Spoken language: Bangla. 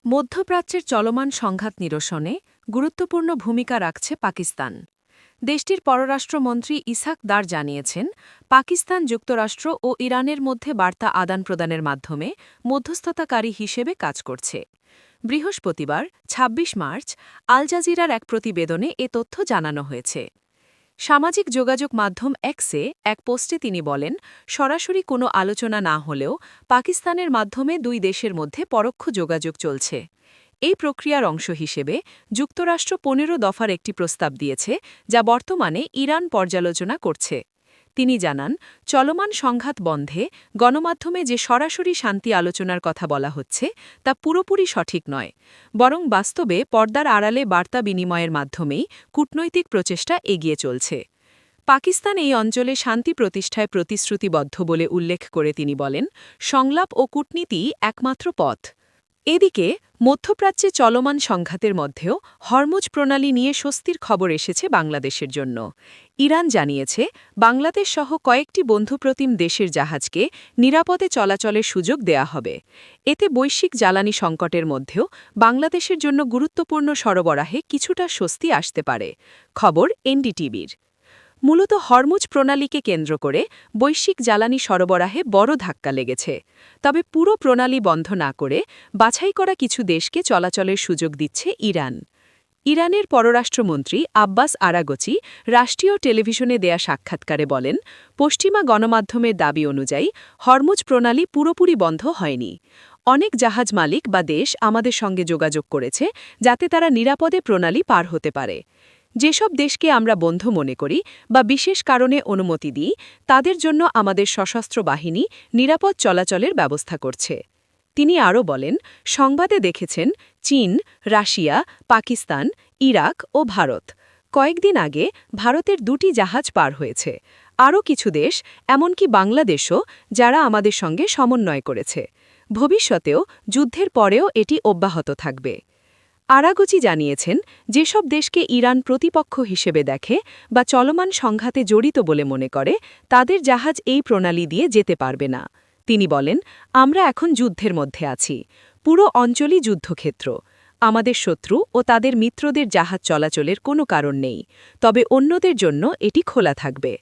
মধ্যপ্রাচ্যের চলমান সংঘাত নিরসনে গুরুত্বপূর্ণ ভূমিকা রাখছে পাকিস্তান। দেশটির পররাষ্ট্রমন্ত্রী ইসহাক দার জানিয়েছেন, পাকিস্তান যুক্তরাষ্ট্র ও ইরানের মধ্যে বার্তা আদান-প্রদানের মাধ্যমে মধ্যস্থতাকারী হিসেবে কাজ করছে। বৃহস্পতিবার ২৬ মার্চ আল জাজিরার এক প্রতিবেদনে এ তথ্য জানানো হয়েছে। সামাজিক যোগাযোগ মাধ্যম এক্সে এক পোস্টে তিনি বলেন, সরাসরি কোনো আলোচনা না হলেও পাকিস্তানের মাধ্যমে দুই দেশের মধ্যে পরোক্ষ যোগাযোগ চলছে। এই প্রক্রিয়ার অংশ হিসেবে যুক্তরাষ্ট্র ১৫ দফার একটি প্রস্তাব দিয়েছে, যা বর্তমানে ইরান পর্যালোচনা করছে। তিনি জানান, চলমান সংঘাত বন্ধে গণমাধ্যমে যে সরাসরি শান্তি আলোচনার কথা বলা হচ্ছে তা পুরোপুরি সঠিক নয়, বরং বাস্তবে পর্দার আড়ালে বার্তা বিনিময়ের মাধ্যমেই কূটনৈতিক প্রচেষ্টা এগিয়ে চলছে। পাকিস্তান এই অঞ্চলে শান্তি প্রতিষ্ঠায় প্রতিশ্রুতিবদ্ধ বলে উল্লেখ করে তিনি বলেন, সংলাপ ও কূটনীতিই একমাত্র পথ। এদিকে মধ্যপ্রাচ্যে চলমান সংঘাতের মধ্যেও হরমুজ প্রণালী নিয়ে স্বস্তির খবর এসেছে বাংলাদেশের জন্য। ইরান জানিয়েছে, বাংলাদেশ সহ কয়েকটি বন্ধুপ্রতিম দেশের জাহাজকে নিরাপদে চলাচলের সুযোগ দেয়া হবে। এতে বৈশ্বিক জ্বালানি সংকটের মধ্যেও বাংলাদেশের জন্য গুরুত্বপূর্ণ সরবরাহে কিছুটা স্বস্তি আসতে পারে। খবর এনডিটিভির। মূলত হরমুজ প্রণালীকে কেন্দ্র করে বৈশ্বিক জ্বালানি সরবরাহে বড় ধাক্কা লেগেছে। তবে পুরো প্রণালী বন্ধ না করে বাছাই করা কিছু দেশকে চলাচলের সুযোগ দিচ্ছে ইরান। ইরানের পররাষ্ট্রমন্ত্রী আব্বাস আরাগচি রাষ্ট্রীয় টেলিভিশনে দেয়া সাক্ষাৎকারে বলেন, পশ্চিমা গণমাধ্যমের দাবি অনুযায়ী হরমুজ প্রণালী পুরোপুরি বন্ধ হয়নি। অনেক জাহাজ মালিক বা দেশ আমাদের সঙ্গে যোগাযোগ করেছে, যাতে তারা নিরাপদে প্রণালী পার হতে পারে। যেসব দেশকে আমরা বন্ধু মনে করি বা বিশেষ কারণে অনুমতি দিই, তাদের জন্য আমাদের সশস্ত্র বাহিনী নিরাপদ চলাচলের ব্যবস্থা করছে। তিনি আরও বলেন, সংবাদে দেখেছেন চীন, রাশিয়া, পাকিস্তান, ইরাক ও ভারত। কয়েকদিন আগে ভারতের ২টি জাহাজ পার হয়েছে। আরও কিছু দেশ, এমনকি বাংলাদেশও, যারা আমাদের সঙ্গে সমন্বয় করেছে। ভবিষ্যতেও যুদ্ধের পরেও এটি অব্যাহত থাকবে। আরাগচি জানিয়েছেন, যেসব দেশকে ইরান প্রতিপক্ষ হিসেবে দেখে বা চলমান সংঘাতে জড়িত বলে মনে করে, তাদের জাহাজ এই প্রণালী দিয়ে যেতে পারবে না। তিনি বলেন, আমরা এখন যুদ্ধের মধ্যে আছি। পুরো অঞ্চলই যুদ্ধক্ষেত্র। আমাদের শত্রু ও তাদের মিত্রদের জাহাজ চলাচলের কোনো কারণ নেই, তবে অন্যদের জন্য এটি খোলা থাকবে।